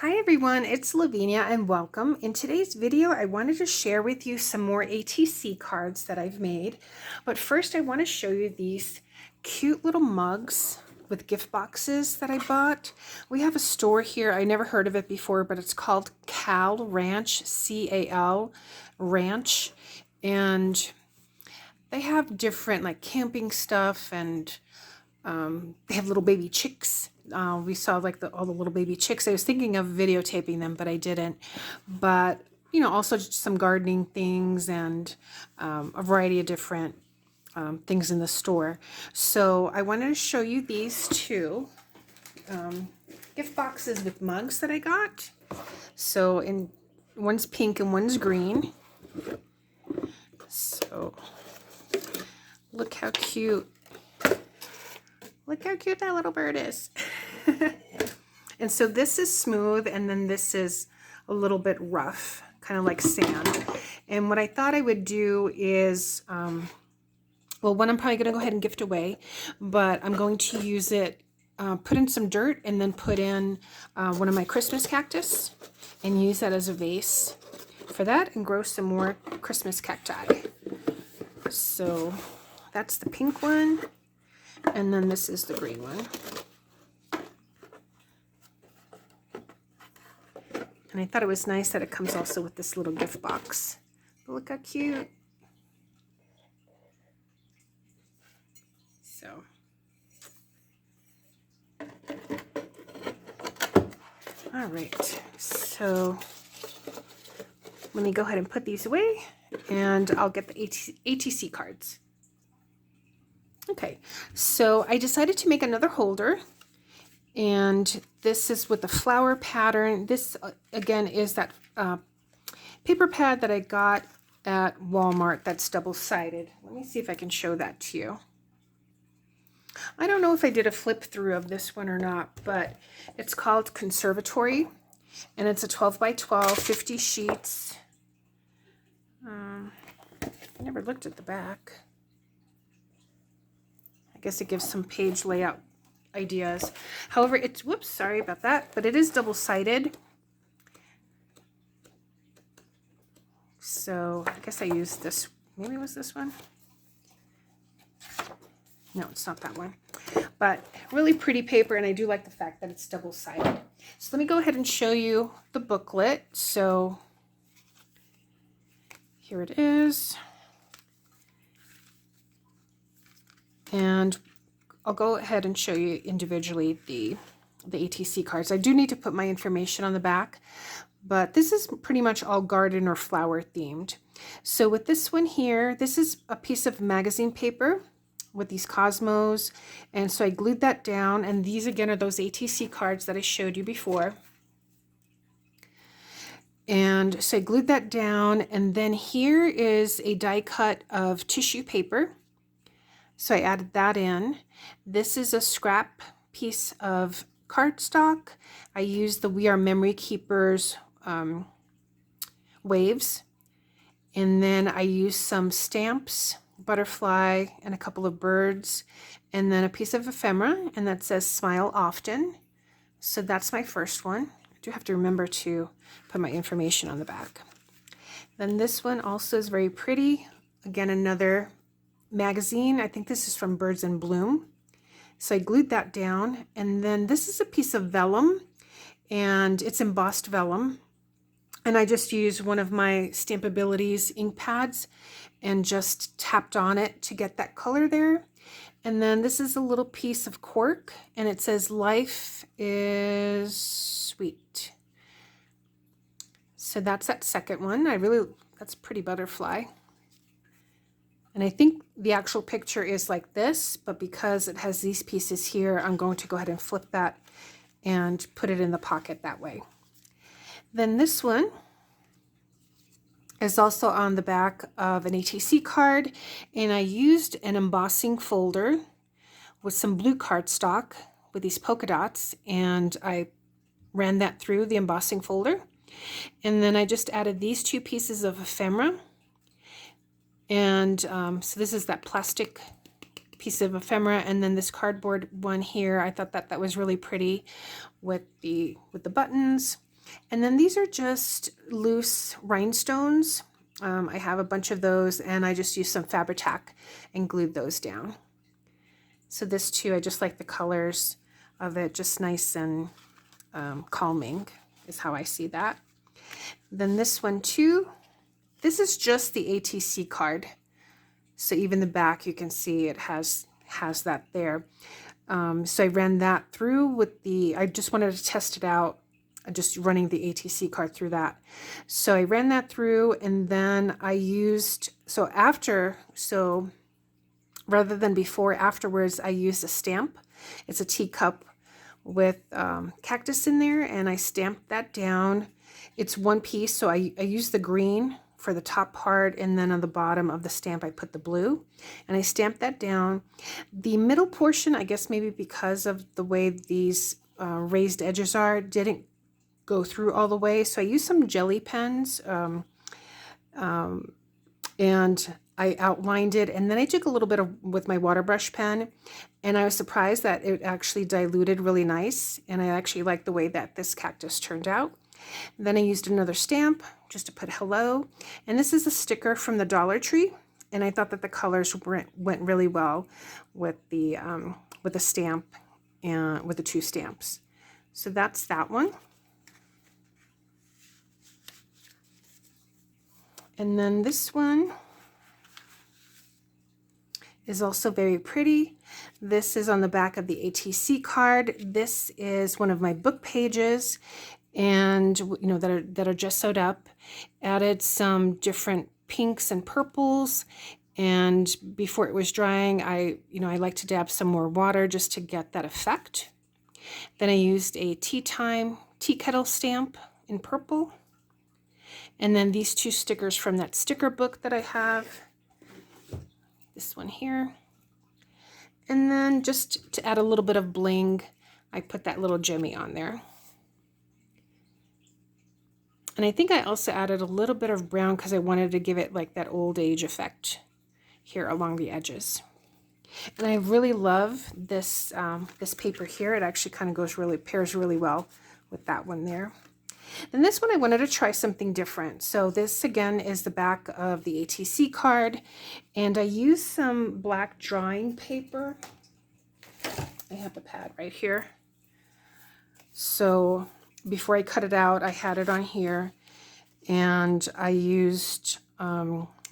Hi everyone, it's Lavinia and welcome. In today's video, I wanted to share with you some more ATC cards that I've made. But first, I want to show you these cute little mugs with gift boxes that I bought. We have a store here. I never heard of it before, but it's called Cal Ranch, C-A-L Ranch. And they have different like camping stuff, and they have little baby chicks. We saw like all the little baby chicks. I was thinking of videotaping them, but I didn't. But, you know, also just some gardening things and a variety of different things in the store. So I wanted to show you these two gift boxes with mugs that I got. So one's pink and one's green. So look how cute. Look how cute that little bird is. And so this is smooth, and then this is a little bit rough, kind of like sand. And what I thought I would do is, well, one I'm probably going to go ahead and gift away, but I'm going to use it, put in some dirt, and then put in one of my Christmas cactus and use that as a vase for that and grow some more Christmas cacti. So that's the pink one. And then this is the green one. And I thought it was nice that it comes also with this little gift box. But look how cute. So. All right. So let me go ahead and put these away, and I'll get the ATC cards. Okay, so I decided to make another holder, and this is with the flower pattern. This again is that paper pad that I got at Walmart that's double-sided. Let me see if I can show that to you. I don't know if I did a flip through of this one or not, but it's called Conservatory, and it's a 12 by 12, 50 sheets. I never looked at the back. I guess it gives some page layout ideas. However, it's, whoops, sorry about that, but it is double-sided. So I guess I used this, maybe it was this one. No, it's not that one. But really pretty paper, and I do like the fact that it's double-sided. So let me go ahead and show you the booklet. So here it is. And I'll go ahead and show you individually the ATC cards. I do need to put my information on the back, but this is pretty much all garden or flower themed. So with this one here, this is a piece of magazine paper with these cosmos, and so I glued that down, and these again are those ATC cards that I showed you before. And so I glued that down, and then here is a die cut of tissue paper. So I added that in. This is a scrap piece of cardstock. I used the We Are Memory Keepers waves. And then I used some stamps, butterfly, and a couple of birds. And then a piece of ephemera, and that says Smile Often. So that's my first one. I do have to remember to put my information on the back. Then this one also is very pretty. Again, another magazine. I think this is from Birds in Bloom. So I glued that down, and then this is a piece of vellum, and it's embossed vellum, and I just used one of my Stampabilities ink pads and just tapped on it to get that color there. And then this is a little piece of cork, and it says Life is Sweet. So that's that second one. That's a pretty butterfly. And I think the actual picture is like this, but because it has these pieces here, I'm going to go ahead and flip that and put it in the pocket that way. Then this one is also on the back of an ATC card, and I used an embossing folder with some blue cardstock with these polka dots, and I ran that through the embossing folder. And then I just added these two pieces of ephemera. And so this is that plastic piece of ephemera, and then this cardboard one here. I thought that was really pretty with the buttons. And then these are just loose rhinestones. I have a bunch of those, and I just used some Fabri-Tac and glued those down. So this too, I just like the colors of it, just nice and calming is how I see that. Then this one too, this is just the ATC card. So even the back, you can see it has that there. So I ran that through with I just wanted to test it out, just running the ATC card through that. So I ran that through, and then I used, rather than before, afterwards, I used a stamp. It's a teacup with cactus in there, and I stamped that down. It's one piece, so I used the green for the top part, and then on the bottom of the stamp I put the blue, and I stamped that down. The middle portion, I guess maybe because of the way these raised edges are, didn't go through all the way, so I used some jelly pens, and I outlined it, and then I took a little bit with my water brush pen, and I was surprised that it actually diluted really nice, and I actually liked the way that this cactus turned out. Then I used another stamp just to put hello, and this is a sticker from the Dollar Tree, and I thought that the colors went really well with the stamp and with the two stamps. So that's that one. And then this one is also very pretty. This is on the back of the ATC card. This is one of my book pages, and that are just sewed up. Added some different pinks and purples, and before it was drying, I like to dab some more water just to get that effect. Then I used a tea kettle stamp in purple. And then these two stickers from that sticker book that I have. This one here. And then just to add a little bit of bling, I put that little Jimmy on there. And I think I also added a little bit of brown because I wanted to give it like that old age effect here along the edges. And I really love this this paper here. It actually kind of pairs really well with that one there. And this one I wanted to try something different. So this again is the back of the ATC card, and I used some black drawing paper. I have the pad right here. So before I cut it out, I had it on here, and I used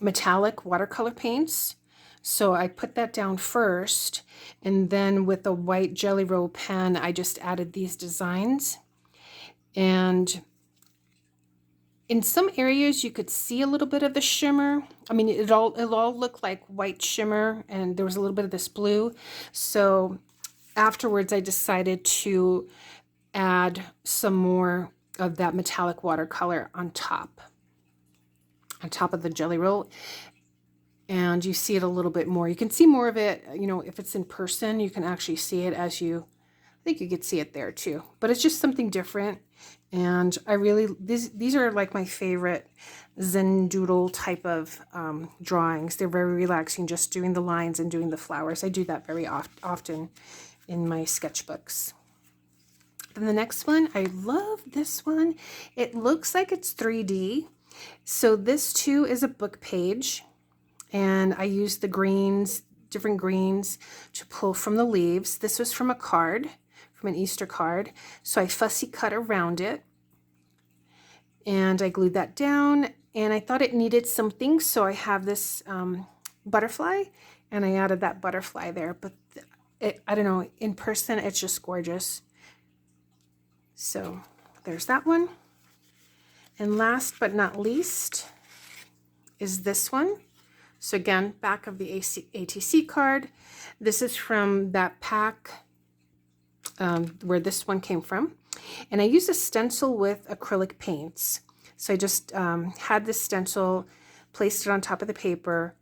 metallic watercolor paints. So I put that down first, and then with a white Jelly Roll pen, I just added these designs. And in some areas you could see a little bit of the shimmer. I mean, it all looked like white shimmer, and there was a little bit of this blue. So afterwards I decided to add some more of that metallic watercolor on top of the Jelly Roll. And you see it a little bit more. You can see more of it, if it's in person, you can actually see it I think you could see it there too. But it's just something different. And I really, these are like my favorite Zen doodle type of drawings. They're very relaxing, just doing the lines and doing the flowers. I do that very often in my sketchbooks. Then the next one, I love this one. It looks like it's 3D. So this too is a book page. And I used the greens, different greens, to pull from the leaves. This was from a card, from an Easter card. So I fussy cut around it, and I glued that down, and I thought it needed something, so I have this butterfly, and I added that butterfly there. But I don't know, in person it's just gorgeous. So there's that one. And last but not least is this one. So again, back of the ATC card. This is from that pack where this one came from. And I used a stencil with acrylic paints. So I just had this stencil, placed it on top of the paper,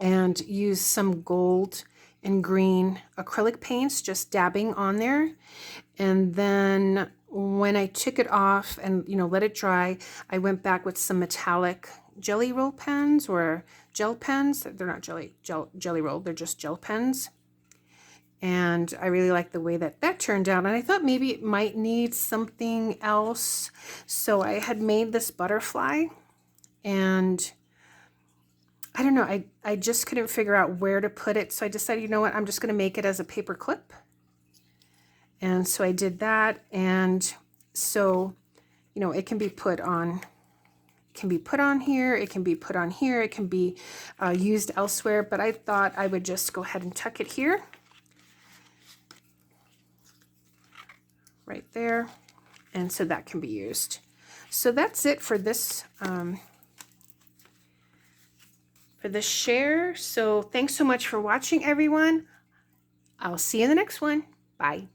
and used some gold and green acrylic paints, just dabbing on there. And then when I took it off and let it dry, I went back with some metallic Jelly Roll pens or gel pens. They're not jelly roll, they're just gel pens. And I really like the way that that turned out. And I thought maybe it might need something else. So I had made this butterfly, and I don't know, I just couldn't figure out where to put it. So I decided, you know what, I'm just going to make it as a paper clip. And so I did that. And so, you know, it can be put on, here, it can be put on here, it can be used elsewhere, but I thought I would just go ahead and tuck it here, right there, and so that can be used. So that's it for this share. So thanks so much for watching, everyone. I'll see you in the next one. Bye.